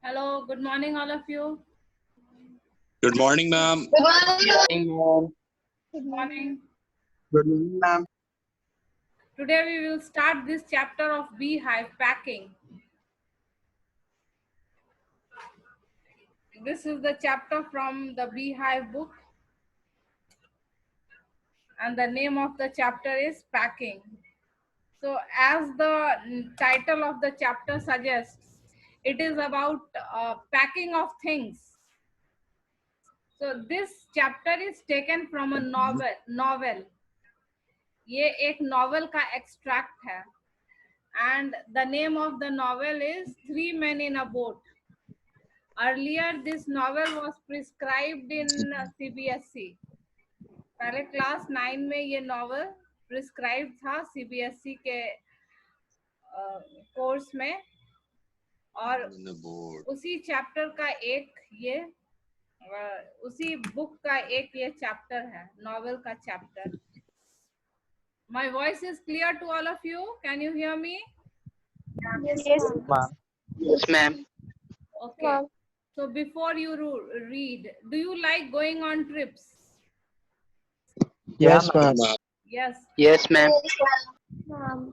Hello, good morning, all of you. Good morning, ma'am. Good morning, ma'am. Good morning. Good morning, ma'am. Today we will start this chapter of beehive packing. This is the chapter from the beehive book, and the name of the chapter is packing. So as the title of the chapter suggests, it is about packing of things. So this chapter is taken from a novel. ये एक novel का extract है. And the name of the novel is Three Men in a Boat. Earlier, this novel was prescribed in CBSE. पहले class 9 में ये novel prescribe था CBSE के course में, और उसी चैप्टर का एक ये उसी बुक का एक ये चैप्टर है, नॉवल का chapter. My voice is clear to all of you? Can you hear me? Yes, ma'am. Yes, ma'am. Okay. Ma'am. So before you read, do you like going on trips? Yes, ma'am. Yes. Yes, ma'am.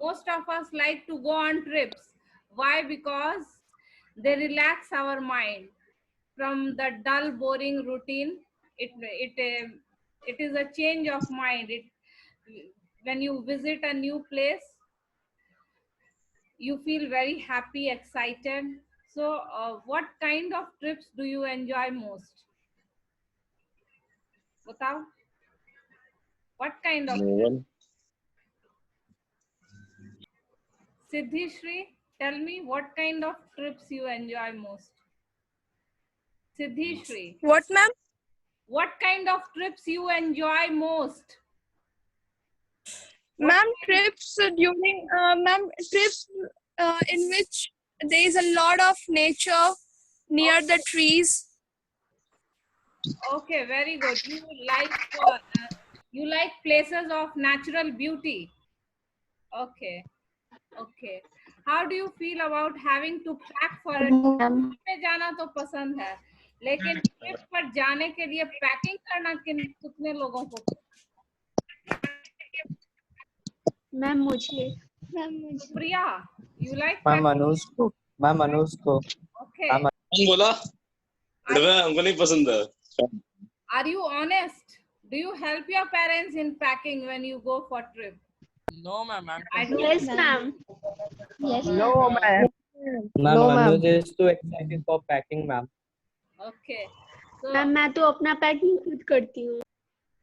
Most of us like to go on trips. Why? Because they relax our mind from the dull, boring routine. It is a change of mind. When you visit a new place, you feel very happy, excited. So, what kind of trips do you enjoy most? बताओ. What kind of trips? Siddhi Shri, tell me what kind of trips you enjoy most. Siddhi Shri. What, ma'am? What kind of trips you enjoy most? Ma'am, trips during trips in which there is a lot of nature near the trees. Okay, very good. You like places of natural beauty. Okay, okay. How do you feel about having to pack for a trip? पे जाना तो पसंद है, लेकिन trip पर जाने के लिए पैकिंग करना कितने लोगों को? मैम मुझे. प्रिया, you like ma'am packing? Manoj को. Okay. मैम बोला हमको नहीं पसंद है. Are you honest? Do you help your parents in packing when you go for trip? No, ma'am. Yes, ma'am. Yes, No, ma'am. No, Manoj is too excited for packing, ma'am. Okay. So, ma'am मैं तो अपना packing खुद करती हूँ.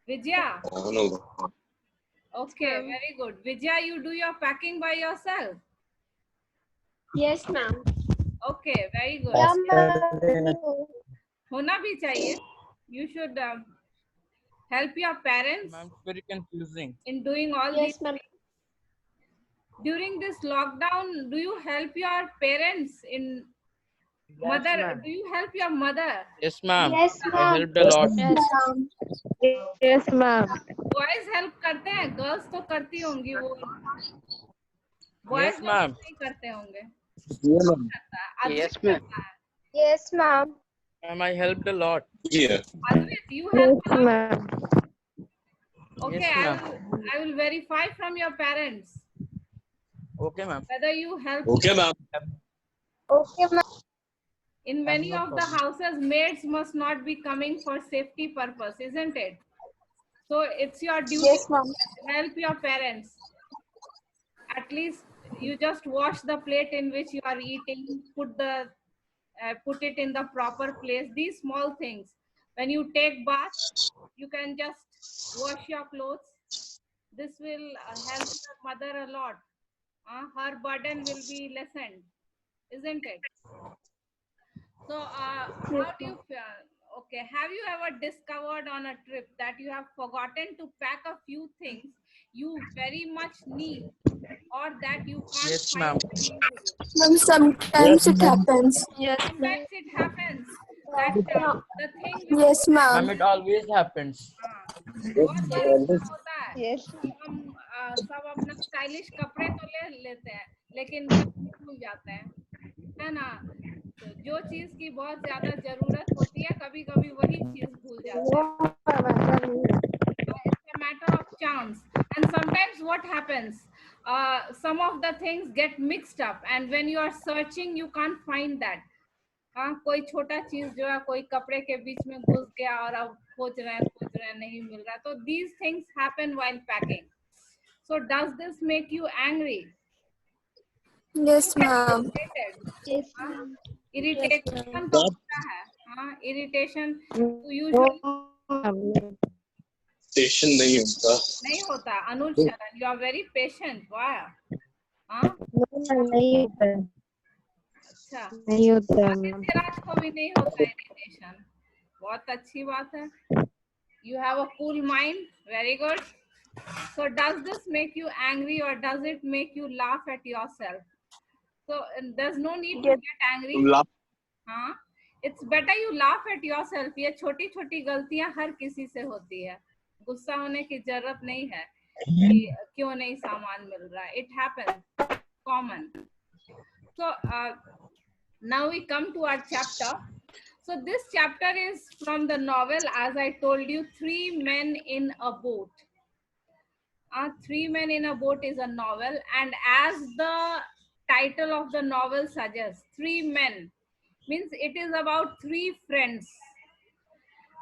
Vijaya. No. Okay, very good. Vijaya, you do your packing by yourself? Yes, ma'am. Okay, very good. होना भी चाहिए. You should help your parents Ma'am, very confusing. in doing all Yes, these ma'am. things. During this lockdown, do you help your parents in mother? ma'am. Do you help your mother? Yes, ma'am. Yes, I ma'am. helped a lot. Yes, ma'am. Boys help करते हैं, girls तो करती होंगी वो. Boys Yes, ma'am. नहीं करते होंगे. Yes, ma'am. करता है, अद्विक Yes, ma'am. करता है. Yes, ma'am. Ma'am, I helped a lot. Yeah. Advait, you Yes, help a lot? ma'am. Okay, Yes, ma'am. I will verify from your parents Okay, ma'am. whether you help. Okay, ma'am. Okay, ma'am. In Ma'am, many no of the problem. houses, maids must not be coming for safety purpose, isn't it? So it's your duty Yes, ma'am. to help your parents. At least you just wash the plate in which you are eating, put it in the proper place. These small things. When you take bath, you can just wash your clothes. This will help your mother a lot. Her burden will be lessened, isn't it? So, how do you feel? Okay, have you ever discovered on a trip that you have forgotten to pack a few things you very much need or that you can't Yes, find ma'am. easily? Ma'am, sometimes it happens. Yes, ma'am. Sometimes it happens that the thing which Yes, Ma'am, ma'am. it always happens. बहुत बार ऐसा होता है Yes. कि हम सब अपना stylish कपड़े तो ले लेते हैं लेकिन भूल जाते हैं, है ना? तो जो चीज की बहुत ज्यादा जरूरत होती है कभी कभी वही चीज भूल जाते हैं. No, ma'am. ऐसा नहीं है. It's a matter of chance, and sometimes what happens, some of the things get mixed up and when you are searching you can't find that. हाँ, कोई छोटा चीज जो है कोई कपड़े के बीच में घुस गया और अब खोज रहे हैं नहीं मिल रहा. तो these things happen while packing. So does this make you angry? Yes, ma'am. Irritated? Yes, हाँ, ma'am. irritation तो होता है. हाँ, irritation तो No, usually ma'am. Station नहीं होता. नहीं होता. Anuj Sharan, you are very patient. Wow. हाँ, No, ma'am. नहीं होता है. अच्छा. नहीं होता है, ma'am. आदित्य राज को भी नहीं होता इरिटेशन. बहुत अच्छी बात है. You have a cool mind. Very good. So does this make you angry or does it make you laugh at yourself? So there's no need to get angry. Laugh. हाँ, it's better you laugh at yourself. ये छोटी छोटी गलतियां हर किसी से होती है. गुस्सा होने की जरूरत नहीं है कि क्यों नहीं सामान मिल रहा है. It happens. Common. So now we come to our chapter. So this chapter is from the novel, as I told you, Three Men in a Boat. Three Men in a Boat is a novel, and as the title of the novel suggests, three men means it is about three friends.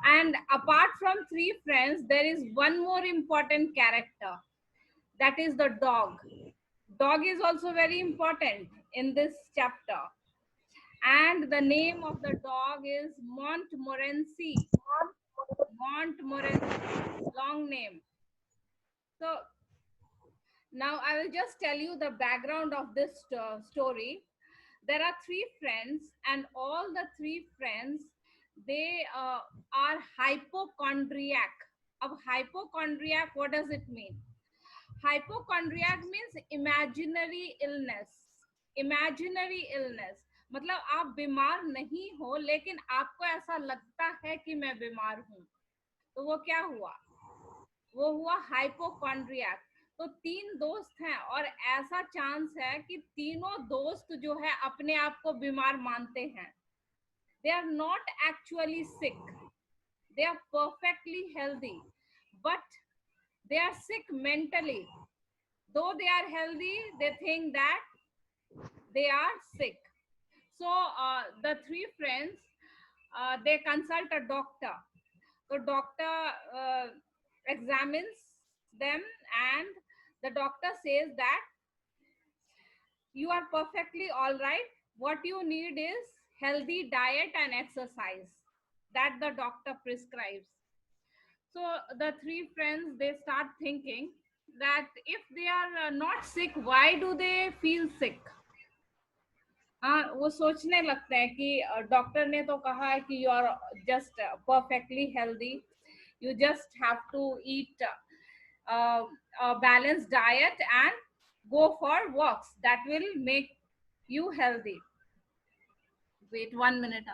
And apart from three friends, there is one more important character, that is the dog. Dog is also very important in this chapter. And the name of the dog is Montmorency. Montmorency, long name. So now I will just tell you the background of this story. There are three friends, and all the three friends, they are hypochondriac. Of hypochondriac, what does it mean? Hypochondriac means imaginary illness. Imaginary illness मतलब आप बीमार नहीं हो लेकिन आपको ऐसा लगता है कि मैं बीमार हूं. तो वो क्या हुआ? वो हुआ हाइपोकॉन्ड्रियाक. तो तीन दोस्त हैं और ऐसा चांस है कि तीनों दोस्त जो है अपने आप को बीमार मानते हैं. They are not actually sick. They are perfectly healthy, but they are sick mentally. Though they are healthy, they think that they are sick. So the three friends, they consult a doctor. The doctor examines them and the doctor says that you are perfectly all right. What you need is healthy diet and exercise that the doctor prescribes. So the three friends, they start thinking that if they are not sick, why do they feel sick? हाँ, वो सोचने लगते हैं कि doctor ने तो कहा है कि you are just perfectly healthy, you just have to eat a balanced diet and go for walks that will make you healthy. Wait 1 minute.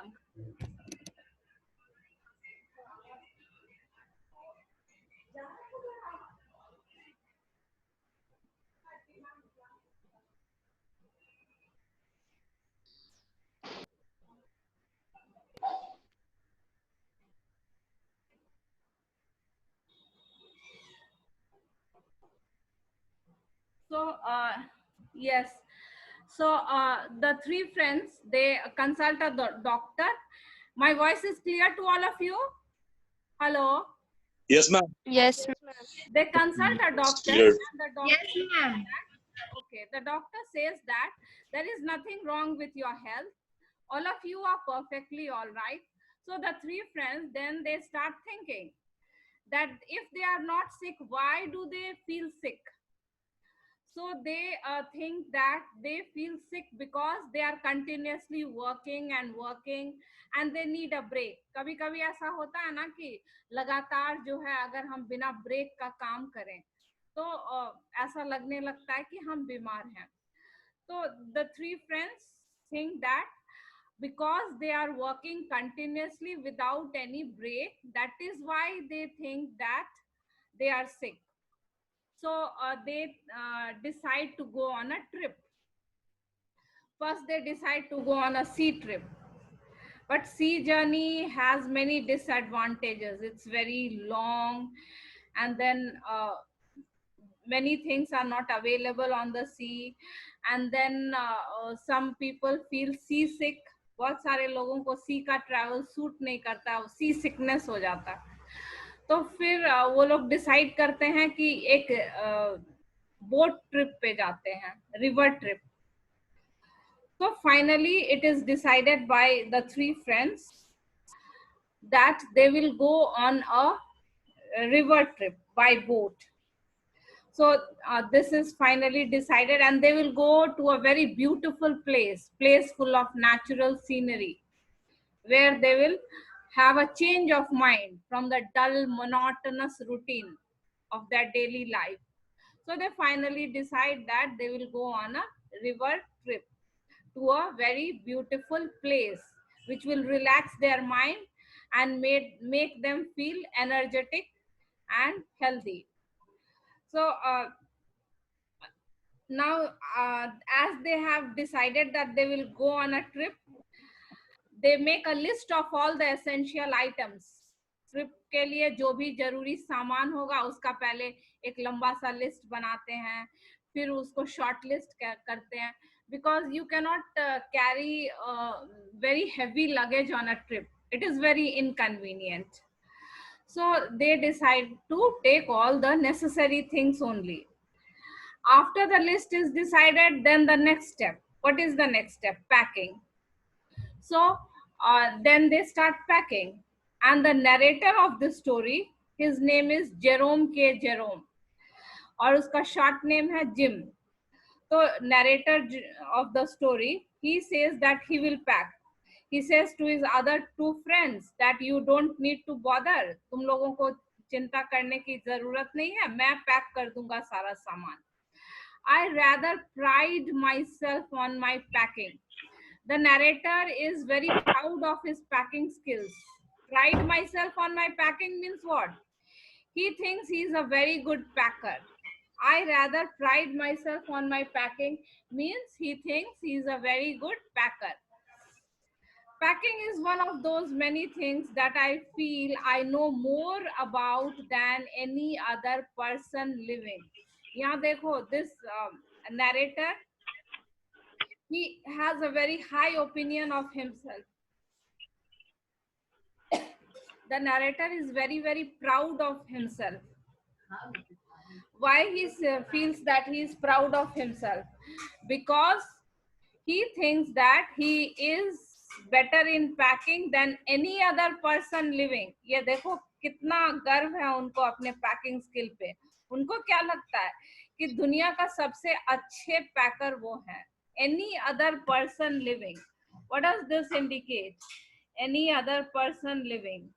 So, yes. So, the three friends, they consult a doctor. My voice is clear to all of you? Hello? Yes, ma'am. Yes, They consult a It's doctor clear. and the doctor says that, okay, the doctor says that there is nothing wrong with your health. All of you are perfectly all right. So the three friends, then they start thinking that if they are not sick, why do they feel sick? So they think that they feel sick because they are continuously working and working and they need a break. कभी कभी ऐसा होता है ना कि लगातार जो है अगर हम बिना ब्रेक का काम करें तो ऐसा लगने लगता है कि हम बीमार हैं. So the three friends think that because they are working continuously without any break, that is why they think that they are sick. So they decide to go on a trip. First, they decide to go on a sea trip. But sea journey has many disadvantages. It's very long, and then many things are not available on the sea. And then some people feel seasick. बहुत सारे लोगों को सी का travel suit नहीं करता, सी sickness हो जाता. तो फिर वो लोग डिसाइड करते हैं कि एक बोट ट्रिप पे जाते हैं, river trip. So finally it is decided by the three friends that they will go on a river trip by boat. So this is finally decided and they will go to a very beautiful place full of natural scenery, where they will have a change of mind from the dull, monotonous routine of their daily life. So they finally decide that they will go on a river trip to a very beautiful place, which will relax their mind and make them feel energetic and healthy. So now, as they have decided that they will go on a trip, they make a list of all the essential items. Trip के लिए जो भी जरूरी सामान होगा उसका पहले एक लंबा सा लिस्ट बनाते हैं, फिर उसको शॉर्ट लिस्ट करते हैं, because you cannot carry very heavy luggage on a trip. It is very inconvenient. So they decide to take all the necessary things only. After the list is decided, then the next step. What is the next step? Packing. So then they start packing. And the narrator of the story, his name is Jerome K. Jerome. और उसका short name है Jim. So narrator of the story, he says that he will pack. He says to his other two friends that you don't need to bother. तुम लोगों को चिंता करने की जरूरत नहीं है, मैं पैक कर दूंगा सारा सामान. I rather pride myself on my packing. The narrator is very proud of his packing skills. Pride myself on my packing means what? He thinks he is a very good packer. I rather pride myself on my packing means he thinks he is a very good packer. Packing is one of those many things that I feel I know more about than any other person living. यहाँ देखो, this narrator, he has a very high opinion of himself. The narrator is very, very proud of himself. Why he feels that he is proud of himself? Because he thinks that he is better in packing than any other person living. ये देखो कितना गर्व है उनको अपने packing skill पे. उनको क्या लगता है कि दुनिया का सबसे अच्छे पैकर वो हैं. Any other person living. What does this indicate? Any other person living.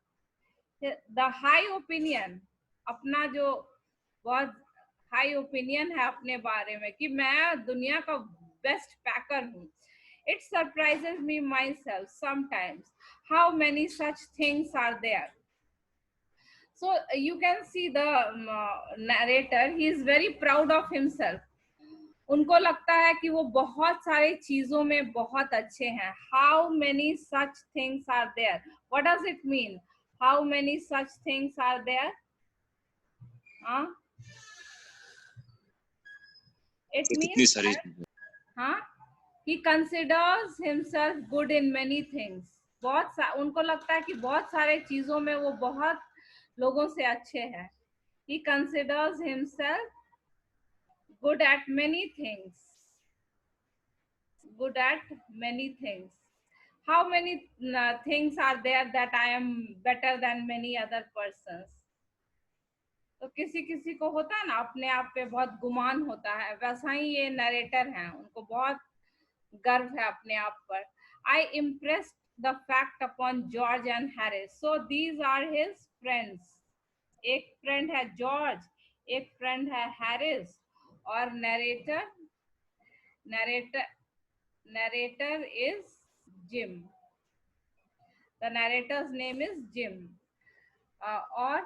The high opinion, अपना जो बहुत हाई ओपिनियन है अपने बारे में कि मैं दुनिया का बेस्ट पैकर हूँ. It surprises me myself sometimes how many such things are there. So you can see the narrator, he is very proud of himself. उनको लगता है कि वो बहुत सारी चीजों में बहुत अच्छे हैं. How many such things are there? What does it mean? How many such things are there? It कितनी means सारी that, हाँ, he considers himself good in many things. उनको लगता है कि बहुत सारे चीजों में वो बहुत लोगों से अच्छे हैं. He considers himself good at many things. Good at many things. How many things are there that I am better than many other persons? तो किसी किसी को होता है ना, अपने आप पे बहुत गुमान होता है, वैसा ही ये नरेटर हैं, उनको बहुत गर्व है अपने आप पर. I impressed the fact upon George and Harris. So these are his friends. एक फ्रेंड है जॉर्ज, एक फ्रेंड है हैरिस, और narrator is Jim. The narrator's name is Jim. और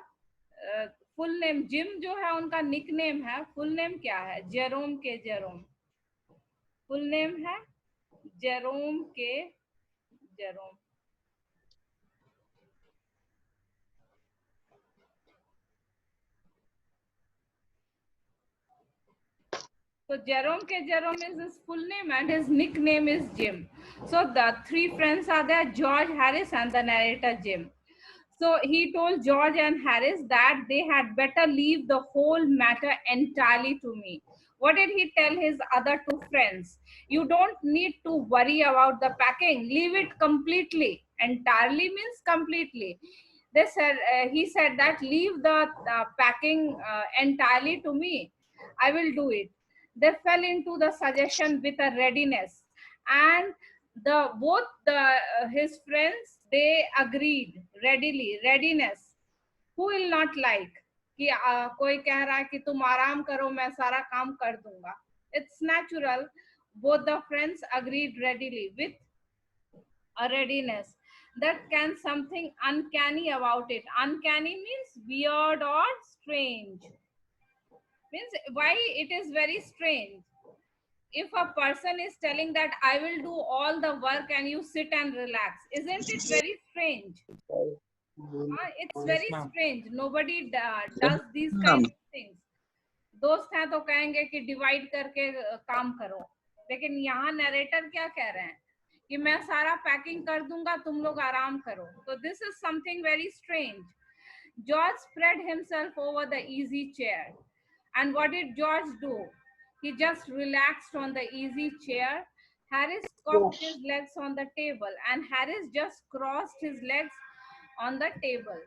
फुल नेम जिम जो है उनका निक नेम है. फुल नेम क्या है? जेरोम के जेरोम. फुल नेम है जेरोम के Jerome. So Jerome K. Jerome is his full name and his nickname is Jim. So the three friends are there, George, Harris and the narrator Jim. So he told George and Harris that they had better leave the whole matter entirely to me. What did he tell his other two friends? You don't need to worry about the packing. Leave it completely. Entirely means completely. They said, he said that leave the packing entirely to me. I will do it. They fell into the suggestion with a readiness, and his friends, they agreed readily. Readiness, who will not like कि कोई कह रहा है कि तुम आराम करो, मैं सारा काम कर दूंगा. It's natural. Both the friends agreed readily with a readiness. That can something uncanny about it. Uncanny means weird or strange. Means why it is very strange. If a person is telling that I will do all the work and you sit and relax, isn't it very strange? It's very strange. Nobody does these kind of things. दोस्त हैं तो कहेंगे कि divide करके काम करो, लेकिन यहाँ नरेटर क्या कह रहे हैं कि मैं सारा पैकिंग कर दूंगा, तुम लोग आराम करो. तो this is something very strange. George spread himself over the easy chair. And what did George do? He just relaxed on the easy chair. Harris cocked his legs on the table, and Harris just crossed his legs on the table.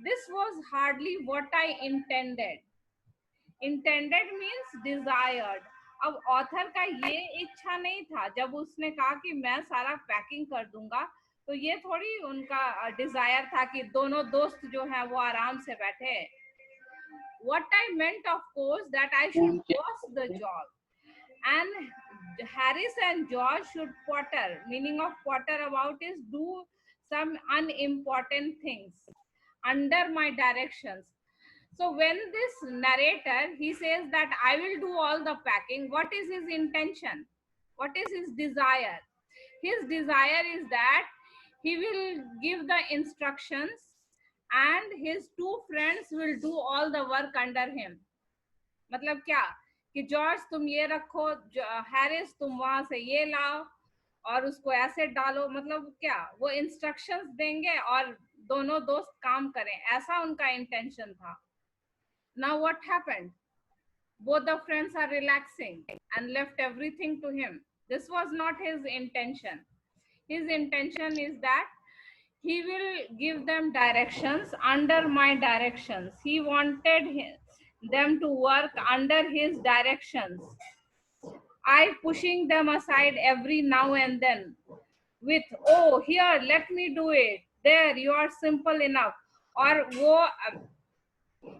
This was hardly what I intended. Intended means desired. अब author का ये इच्छा नहीं था. जब उसने कहा कि मैं सारा पैकिंग कर दूंगा, तो ये थोड़ी उनका डिजायर था कि दोनों दोस्त जो हैं वो आराम से बैठे. What I meant, of course, that I should boss the job, and Harris and George should potter. Meaning of potter about is do some unimportant things under my directions. So when this narrator, he says that I will do all the packing, what is his intention? What is his desire? His desire is that he will give the instructions and his two friends will do all the work under him. मतलब क्या कि George तुम ये रखो, Harris तुम वहां से ये लाओ और उसको ऐसे डालो. मतलब क्या, वो इंस्ट्रक्शंस देंगे और दोनों दोस्त काम करें, ऐसा उनका इंटेंशन था. Now what happened? Both the friends are relaxing and left everything to him. This was not his intention. His intention is that he will give them directions under my directions. He wanted them to work under his directions. I pushing them aside every now and then with, oh, here, let me do it. There, you are simple enough. और वो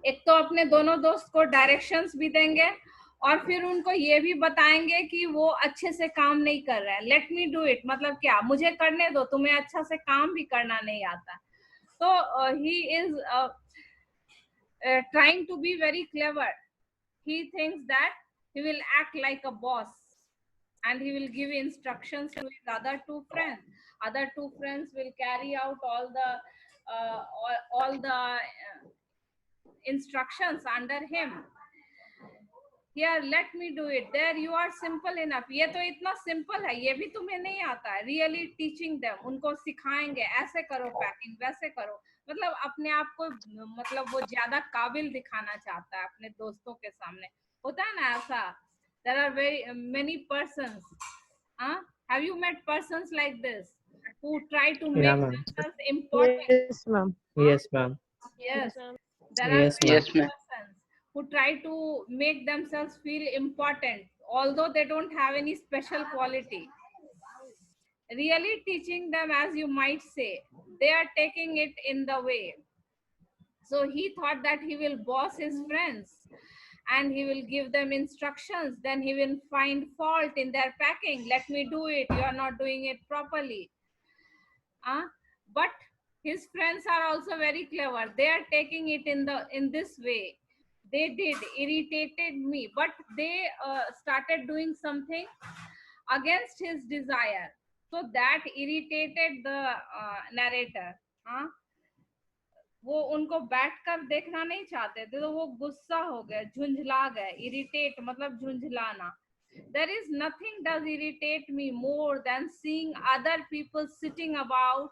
एक तो अपने दोनों दोस्त को directions भी देंगे और फिर उनको ये भी बताएंगे कि वो अच्छे से काम नहीं कर रहे हैं. लेट मी डू इट मतलब क्या, मुझे करने दो, तुम्हें अच्छा से काम भी करना नहीं आता. तो he is trying to be very clever. He thinks that he will act like a boss and he will give instructions to his other two friends. Other two friends will carry out all the instructions under him. here let me do it, there you are simple enough. ये तो इतना simple है, ये भी तुम्हें नहीं आता है. Really teaching them, उनको सिखाएंगे ऐसे करो पैकिंग, वैसे करो. मतलब अपने आप को मतलब वो ज्यादा काबिल दिखाना चाहता है अपने दोस्तों के सामने. होता है ना ऐसा. There are very many persons. Have you met persons like this who try to make Yeah, ma'am. themselves important? Yes, ma'am. Yes, ma'am. Yes. ma'am. There are Yes, many ma'am. Yes, ma'am. persons who try to make themselves feel important, although they don't have any special quality. Really teaching them, as you might say, they are taking it in the way. So he thought that he will boss his friends and he will give them instructions. Then he will find fault in their packing. Let me do it. You are not doing it properly. But his friends are also very clever. They are taking it in this way. They did irritated me, but they started doing something against his desire. So that irritated the narrator. वो उनको बैठकर देखना नहीं चाहते थे, तो वो गुस्सा हो गए, झुंझला गए. इरिटेट मतलब झुंझलाना. There is nothing does irritate me more than seeing other people sitting about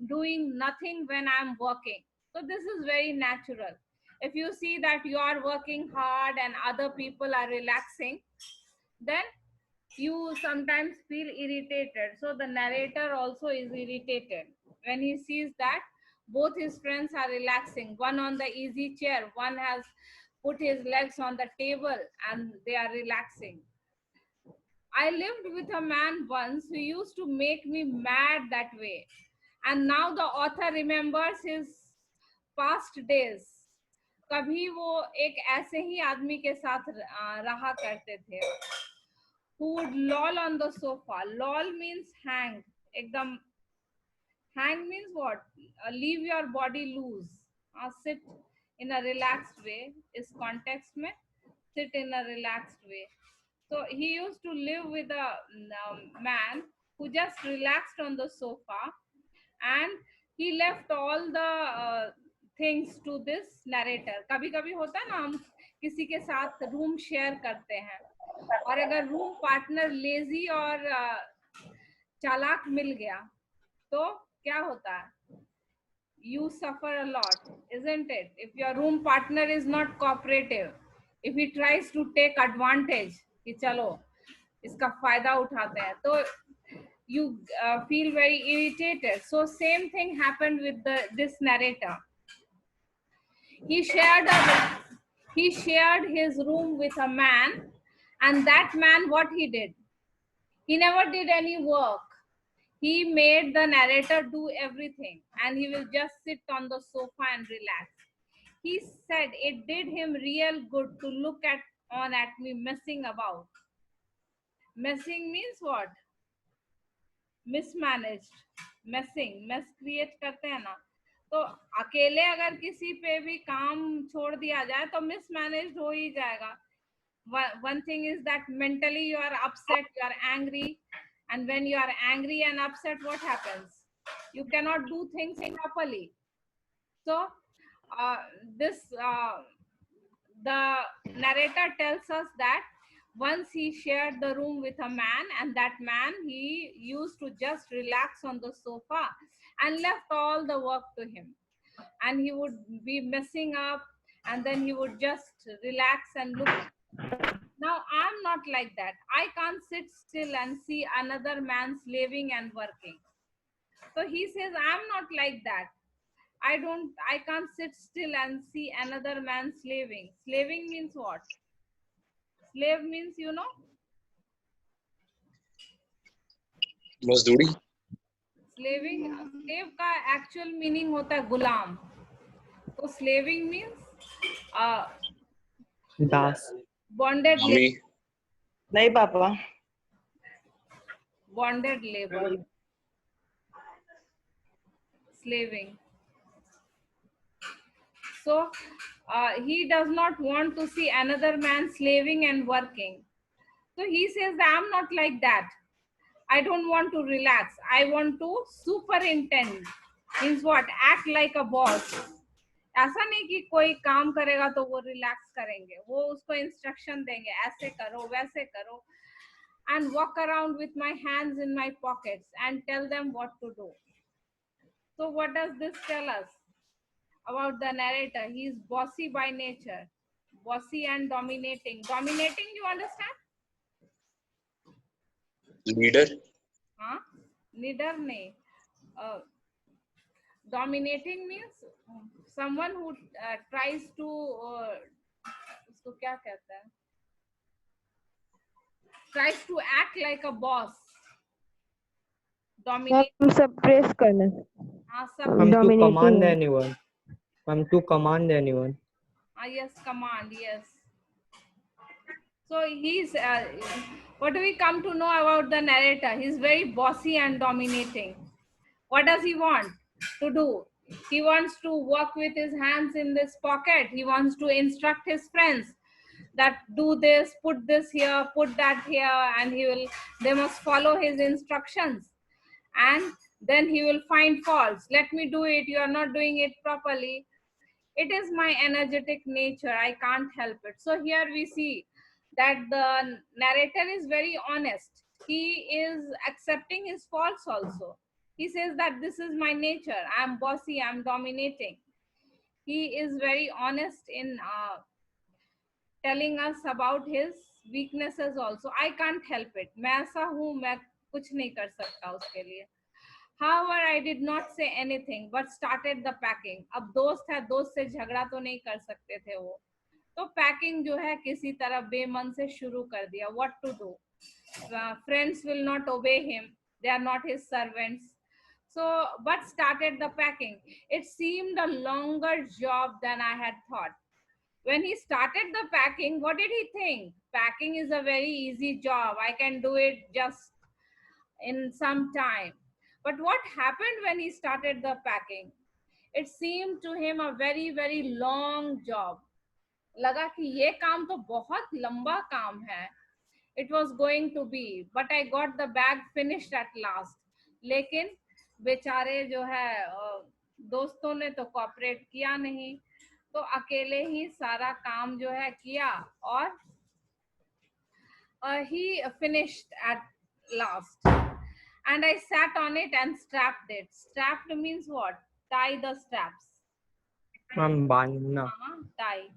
doing nothing when I'm working. So this is very natural. If you see that you are working hard and other people are relaxing, then you sometimes feel irritated. So the narrator also is irritated when he sees that both his friends are relaxing, one on the easy chair, one has put his legs on the table and they are relaxing. I lived with a man once who used to make me mad that way. And now the author remembers his past days. कभी वो एक ऐसे ही आदमी के साथ रहा करते थे. Who would loll on the sofa. Loll means hang. एकदम. Hang means what? Leave your body loose. Sit in a relaxed way. इस context में sit in a relaxed way. So he used to live with a man who just relaxed on the sofa, and he left all the things to this narrator. कभी कभी होता है ना, हम किसी के साथ रूम शेयर करते हैं, और अगर रूम पार्टनर लेजी और चालाक मिल गया तो क्या होता है? You suffer a lot, isn't it? If your room partner is not cooperative, if he tries to take advantage, कि चलो इसका फायदा उठाते हैं, तो you feel very irritated. So same thing happened with this narrator. He shared his room with a man, and that man, what he did? He never did any work. He made the narrator do everything, and he will just sit on the sofa and relax. He said it did him real good to look on at me messing about. Messing means what? Mismanaged. Messing. Mess create करते हैं ना. तो अकेले अगर किसी पे भी काम छोड़ दिया जाए तो mismanaged हो ही जाएगा. One thing is that mentally you are upset, you are angry. And when you are angry and upset, what happens? You cannot do things properly. So the narrator tells us that once he shared the room with a man, and that man, he used to just relax on the sofa and left all the work to him. And he would be messing up, and then he would just relax and look. Now, I'm not like that. I can't sit still and see another man slaving and working. So he says, I'm not like that. I can't sit still and see another man slaving. Slaving means what? Slave means, you know? मजदूरी. Slave का actual meaning होता है गुलाम. So slaving means Das. bonded labor. Mummy. नहीं पापा. Bonded labor. Slaving. So he does not want to see another man slaving and working. So he says, I'm not like that. I don't want to relax. I want to superintend. Means what? Act like a boss. ऐसा नहीं कि कोई काम करेगा तो वो relax करेंगे, वो उसको इंस्ट्रक्शन देंगे, ऐसे करो वैसे करो, and walk around with my hands in my pockets and tell them what to do. So what does this tell us about the narrator? He is bossy by nature, bossy and dominating. Dominating, you understand? Leader. Huh? Leader nahi. Dominating means someone who tries to उसको क्या कहते हैं, tries to act like a boss. Dominate. Ma'am suppress करना, हाँ, Ma'am, to dominating command है. anyone. Ma'am, to command anyone. Yes, command, yes. So he's what do we come to know about the narrator? He's very bossy and dominating. What does he want to do? He wants to walk with his hands in this pocket. He wants to instruct his friends that do this, put this here, put that here, and they must follow his instructions. And then he will find faults. Let me do it. You are not doing it properly. It is my energetic nature. I can't help it. So here we see that the narrator is very honest. He is accepting his faults also. He says that this is my nature. I'm bossy. I'm dominating. He is very honest in telling us about his weaknesses also. I can't help it. मैं ऐसा हूँ, मैं कुछ नहीं कर सकता उसके लिए. However, I did not say anything but started the packing. अब दोस्त है, दोस्त से झगड़ा तो नहीं कर सकते थे वो, तो पैकिंग जो है किसी तरह बेमन से शुरू कर दिया. What to do? Friends will not obey him. They are not his servants. So, but started the packing. It seemed a longer job than I had thought. When he started the packing, what did he think? Packing is a very easy job. I can do it just in some time. But what happened when he started the packing? It seemed to him a very, very long job. लगा कि ये काम तो बहुत लंबा काम है. It was going to be, but I got the bag finished at last. लेकिन बेचारे जो है दोस्तों ने तो कोऑपरेट किया नहीं, तो अकेले ही सारा काम जो है किया और he finished at last. And I sat on it and strapped it. Strapped means what? Tie the straps. Ma'am, बांधना. हाँ, tie.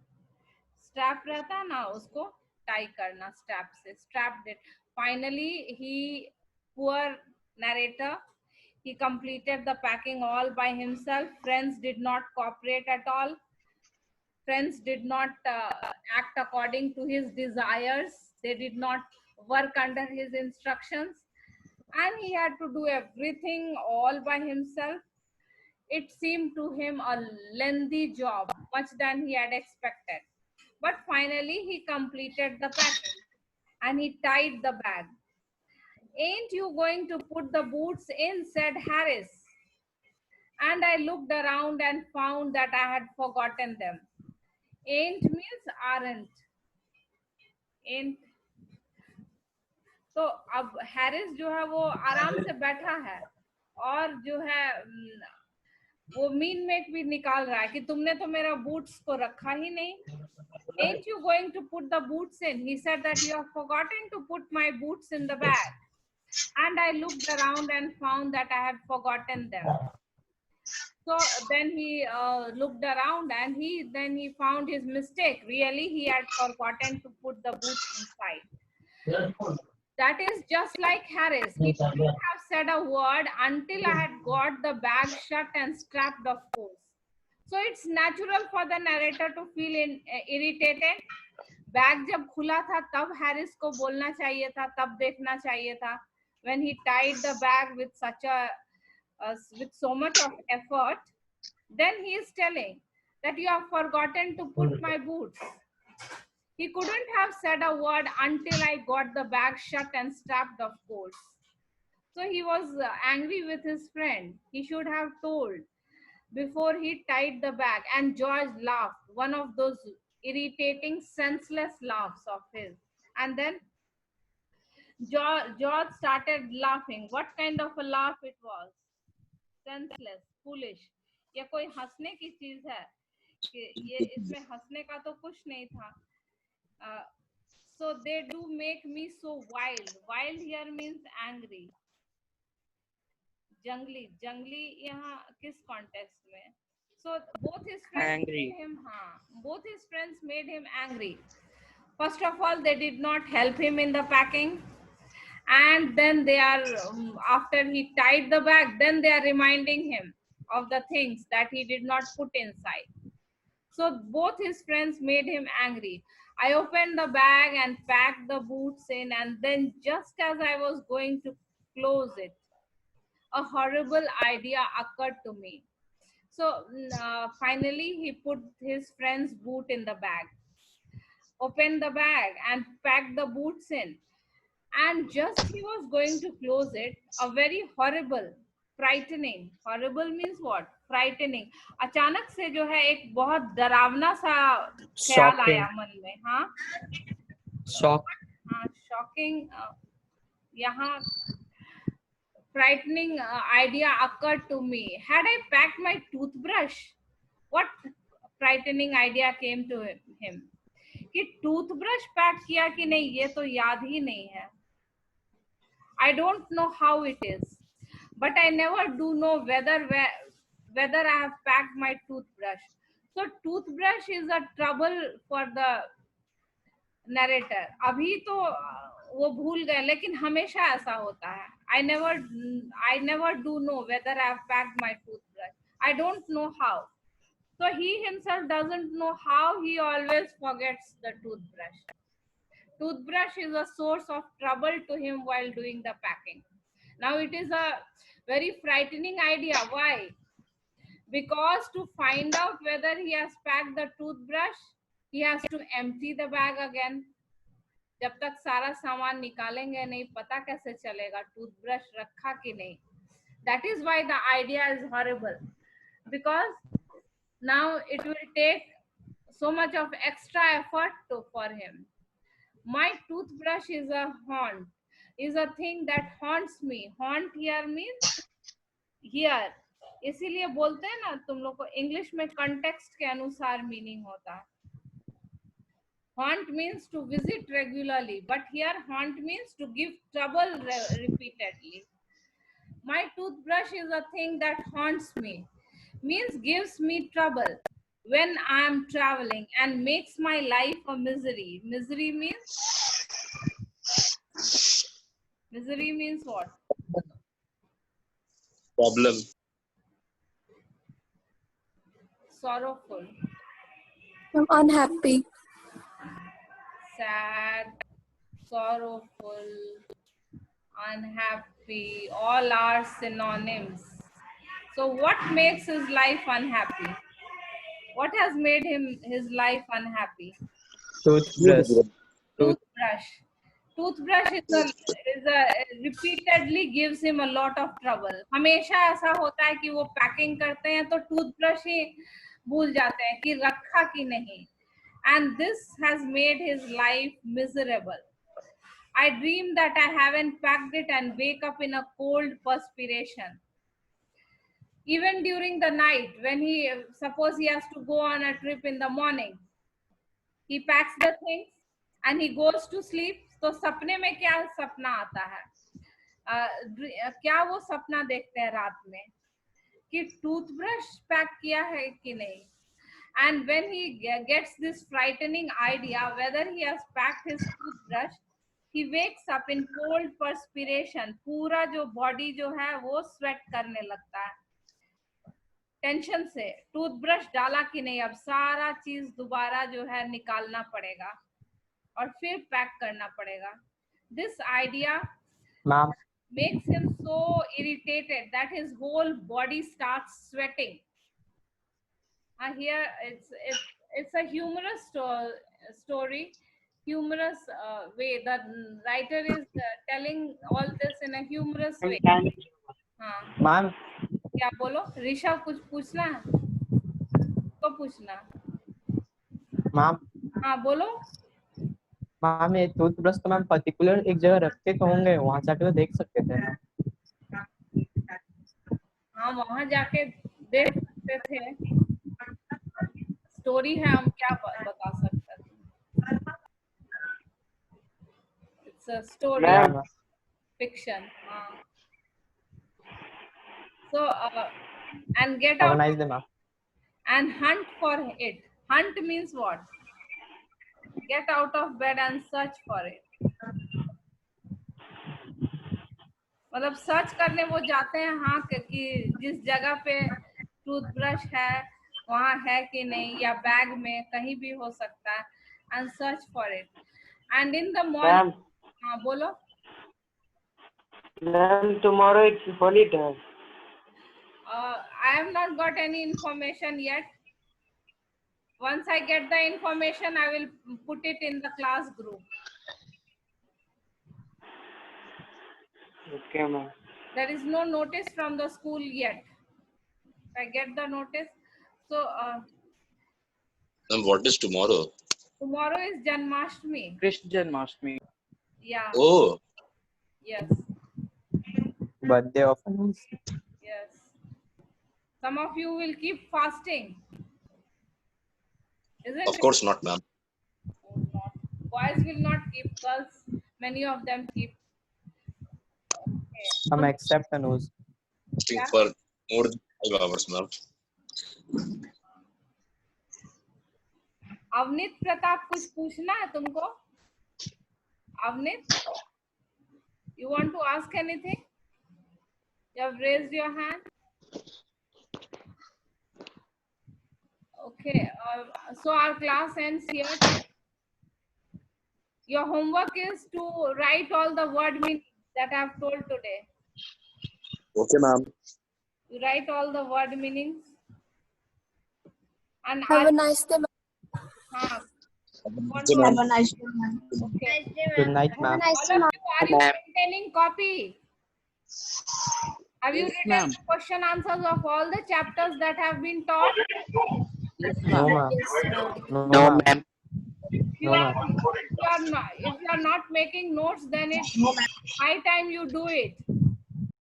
Strap रहता ना, उसको tie करना strap से. Strapped it. Finally, poor narrator, he completed the packing all by himself. Friends did not cooperate at all. Friends did not act according to his desires. They did not work under his instructions. And he had to do everything all by himself. It seemed to him a lengthy job, much than he had expected. But finally, he completed the packing and he tied the bag. Ain't you going to put the boots in? Said Harris. And I looked around and found that I had forgotten them. Ain't means aren't. Ain't. तो अब Harris जो है वो आराम से बैठा है और जो है वो मीन मेक भी निकाल रहा है कि तुमने तो मेरा बूट्स को रखा ही नहीं. Ain't you going to put the boots in? He said that you have forgotten to put my boots in the bag. And I looked around and found that I had forgotten them. So then he looked around and he found his mistake. Really, he had forgotten to put the boots inside. That is just like Harris. He couldn't have said a word until I had got the bag shut and strapped, of course. So it's natural for the narrator to feel irritated. Bag जब खुला था तब Harris को बोलना चाहिए था, तब देखना चाहिए था. When he tied the bag with with so much of effort, then he is telling that you have forgotten to put my boots. He couldn't have said a word until I got the bag shut and strapped, of course. So he was angry with his friend. He should have told before he tied the bag. And George laughed, one of those irritating, senseless laughs of his. And then George started laughing. What kind of a laugh it was? Senseless, foolish. ये कोई हंसने की चीज है कि ये इसमें हंसने का तो कुछ नहीं था. So they do make me so wild. Wild here means angry. जंगली यहाँ किस कॉन्टेक्स्ट में? So both his friends Angry. made him, both his friends made him angry. First of all, they did not help him in the packing, and then they are after he tied the bag, then they are reminding him of the things that he did not put inside. So both his friends made him angry. I opened the bag and packed the boots in, and then just as I was going to close it, a horrible idea occurred to me. So finally, he put his friend's boot in the bag, opened the bag and packed the boots in. And just he was going to close it, a very horrible, frightening, horrible means what? Frightening. अचानक से जो है एक बहुत डरावना सा ख्याल आया मन में. हाँ, शॉकिंग. यहाँ frightening idea occurred to me. Had I packed my toothbrush? What frightening idea came to him? कि टूथब्रश पैक किया कि नहीं ये तो याद ही नहीं है. I don't know how it is, but I never do know whether I have packed my toothbrush. So toothbrush is a trouble for the narrator. अभी तो वो भूल गए, लेकिन हमेशा ऐसा होता है. I never do know whether I have packed my toothbrush. I don't know how. So he himself doesn't know how he always forgets the toothbrush. Toothbrush is a source of trouble to him while doing the packing. Now it is a very frightening idea. Why? Because to find out whether he has packed the toothbrush, he has to empty the bag again. जब तक सारा सामान निकालेंगे नहीं, पता कैसे चलेगा toothbrush रखा कि नहीं. That is why the idea is horrible, because now it will take so much of extra effort for him. My toothbrush is a haunt, is a thing that haunts me. Haunt here means here. इसीलिए बोलते हैं ना, तुम लोग को English में context के अनुसार मीनिंग होता है. Haunt means to visit regularly, but here haunt means to give trouble repeatedly. My toothbrush is a thing that haunts me, means gives me trouble when I am traveling and makes my life a misery. Misery means what? Problem. Sorrowful, I'm unhappy. sad, sorrowful, unhappy, all are synonyms. So what makes his life unhappy? What has made his life unhappy? Toothbrush. Toothbrush is a repeatedly gives him a lot of trouble. हमेशा ऐसा होता है कि वो packing करते हैं तो toothbrush ही भूल जाते हैं कि रखा कि नहीं. And this has made his life miserable. I dream that I haven't packed it and wake up in a cold perspiration. Even during the night, when suppose he has to go on a trip in the morning, he packs the things and he goes to sleep. तो सपने में क्या सपना आता है? क्या वो सपना देखते हैं रात में कि टूथब्रश पैक किया है कि नहीं? And when he gets this frightening idea whether he has packed his toothbrush, he wakes up in cold perspiration. पूरा जो बॉडी जो है वो स्वेट करने लगता है टेंशन से. टूथब्रश डाला कि नहीं, अब सारा चीज दोबारा जो है निकालना पड़ेगा और फिर पैक करना पड़ेगा. This idea makes him so irritated that his whole body starts sweating. Here it's a humorous story, humorous way. The writer is telling all this in a humorous way. हाँ मैम क्या बोलो ऋषभ, कुछ पूछना है तो पूछना. मैम हाँ बोलो. मैम ये टूथब्रश तो मैम पर्टिकुलर एक जगह रखते तो होंगे, वहां जाके तो देख सकते थे ना. हाँ वहां जाके देख सकते थे. स्टोरी है, हम क्या बता सकते हैं? It's a story, Yeah, ma'am. fiction. So and get Have a out nice day, ma'am. and hunt for it. Hunt means what? Get out of bed and search for it. मतलब search करने वो जाते हैं, हाँ, कि जिस जगह पे टूथब्रश है वहाँ है कि नहीं, या बैग में कहीं भी हो सकता है, and search for it. And in the morning, हाँ बोलो. Ma'am, tomorrow it's holiday. I have not got any information yet. Once I get the information, I will put it in the class group. Okay, ma'am. There is no notice from the school yet. I get the notice. So And what is tomorrow? tomorrow is Janmashtami. Krishna Janmashtami. Yeah. Oh, Yes. Birthday of Anu's. Yes. Some of you will keep fasting. Isn't of it? course not, ma'am. Oh, not. Boys will not keep. Girls, many of them keep. Okay. Ma'am, except Anu's. Fasting Yeah. for more than 5 hours, ma'am. Avneet Pratap, कुछ पूछना है तुमको? Avneet, you want to ask anything? You have raised your hand. Okay, so our class ends here. Your homework is to write all the word meanings that I have told today. Okay, ma'am. You write all the word meanings. And Have a nice day. हाँ, Okay, ma'am. okay. Good night, ma'am. All of you, are you maintaining copy? Have you Yes, written ma'am. the question answers of all the chapters that have been taught? Yes, No, ma'am. ma'am. No, ma'am. If you No, are, ma'am. if you are not making notes, then it's high time you do it.